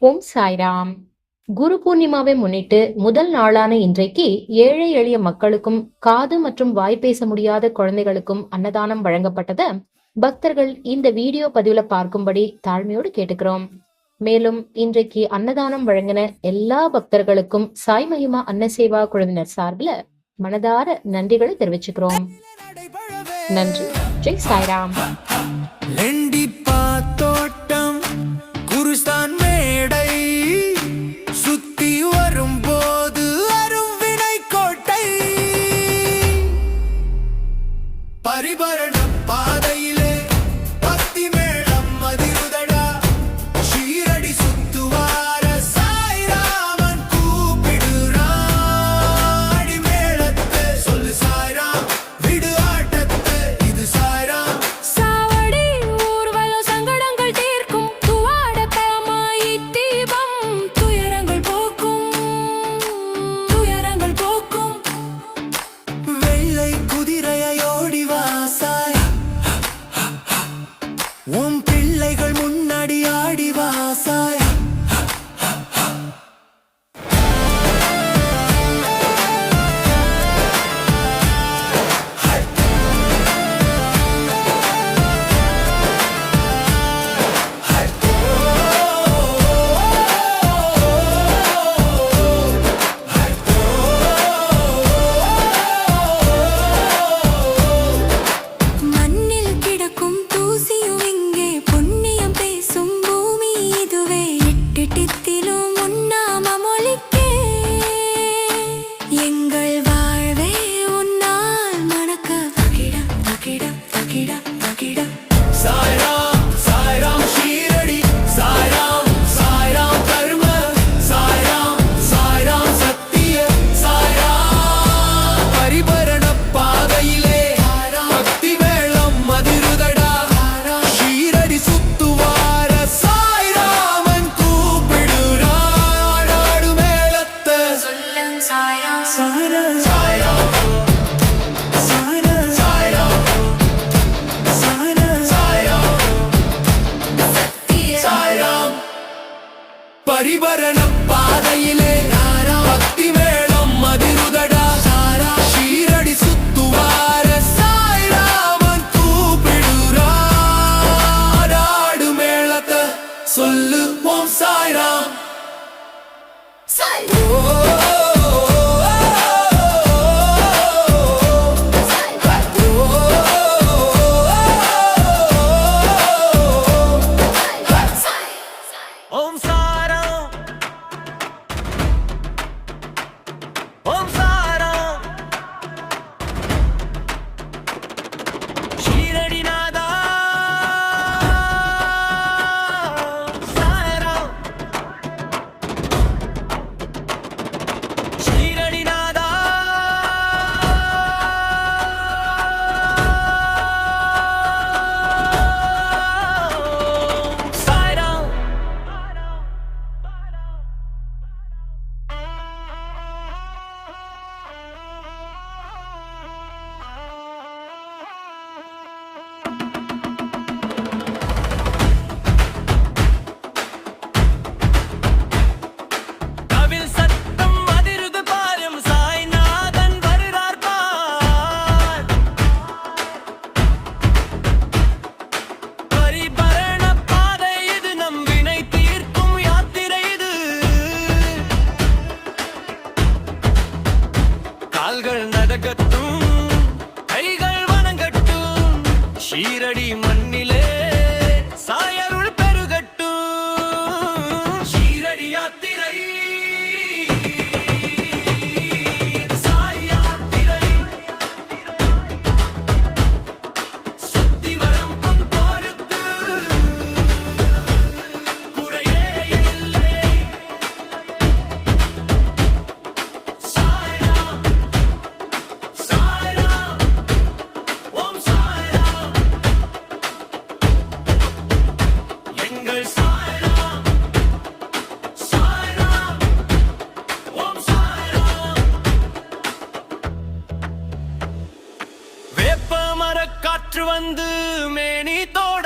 ஓம் சாய்ராம். குரு பூர்ணிமாவை முன்னிட்டு முதல் நாளான இன்றைக்கு ஏழை எளிய மக்களுக்கும் காது மற்றும் வாய் பேச முடியாத குழந்தைகளுக்கும் அன்னதானம் வழங்கப்பட்டத பக்தர்கள் இந்த வீடியோ பதிவுல பார்க்கும்படி தாழ்மையோடு கேட்டுக்கிறோம். மேலும் இன்றைக்கு அன்னதானம் வழங்கின எல்லா பக்தர்களுக்கும் சாய் மகிமா அன்னசேவா குழுவினர் சார்பில் மனதார நன்றிகளை தெரிவிச்சுக்கிறோம். நன்றி. ஜெய் சாய்ராம். சுத்தி வரும்போது அருவினை கோட்டை பரிபரண பாதையிலே பத்தி மேளம் அதிருதடா ஷீரடி சுத்துவார சாய்ராமன் கூப்பிடுறாடி மேளத்தை சொல்லு சாய்ராம் விடு ஆட்டத்தை இது சாய்ராம் சாவடி ஊர்வலம் சங்கடங்கள் தீர்க்கும் துவாட கமாயி தீபம் துயரங்கள் போக்கும் வெள்ளை குதிரையோடி வாசாய் உன் பிள்ளைகள் முன்னாடி ஆடி வாசாய் மண்ணில் கிடக்கும் தூசியும் இங்கே புண்ணியம் பேசும் பூமி இதுவே எட்டெட்டிலும் உண்ணாம மொழிக்கே எங்கள் வாழ்வே உன்னால் மணக்க தகிட தகிட தகிட தகிட சாய்ராம் சாய்ராம் ஷீரடி சாய்ராம் சாய்ராம் கர்ம சாய்ராம் சாய்ராம் சத்திய சாய்ராம் பரிபரண பாதையிலே பக்தி மேளம் அதிருதடா ஷீரடி சுத்துவார சாய்ராமன் கூப்பிடுறாடு மேளத்தை சொல்லும் சாயம் சாய்ராம் சாய்ராம் சாய்ராம் சாய்ராம் சாய்ராம் சாய்ராம் பரிபரண பாதையிலே பக்தி மேளம் அதிருதடா ஷீரடி சுத்துவார சாய்ராமன் கூப்பிடுறாடு மேளத்தை சொல்லு ஓம் சாய்ராம் ஓம் சாய்ராம் ஓம் சாய்ராம் ஷீரடி நாதா சாய்ராம் ஷீரடி நாதா சாய்ராம் கவில் சத்தம் அதிருது பாரும் சாய்நாதன் வருகிறார் பார் பரிபரண பாதை இது நம் வினை தீர்க்கும் யாத்திரை இது கால்கள் நடக்கட்டும் கைகள் வணங்கட்டும் ஷீரடி மண்ணிலே சாயருள் பெருகட்டும் ஷீரடி யாத்திரை சாய் யாத்திரை சுத்தி வரும் பொன் போருக்கு குறையே இல்லை சாய்ராம் சாய்ராம் ஓம் சாய்ராம் எங்கள் சாய்ராம் சாய்ராம் ஓம் சாய்ராம் வேப்ப மரக்காற்று வந்து மேனி தோட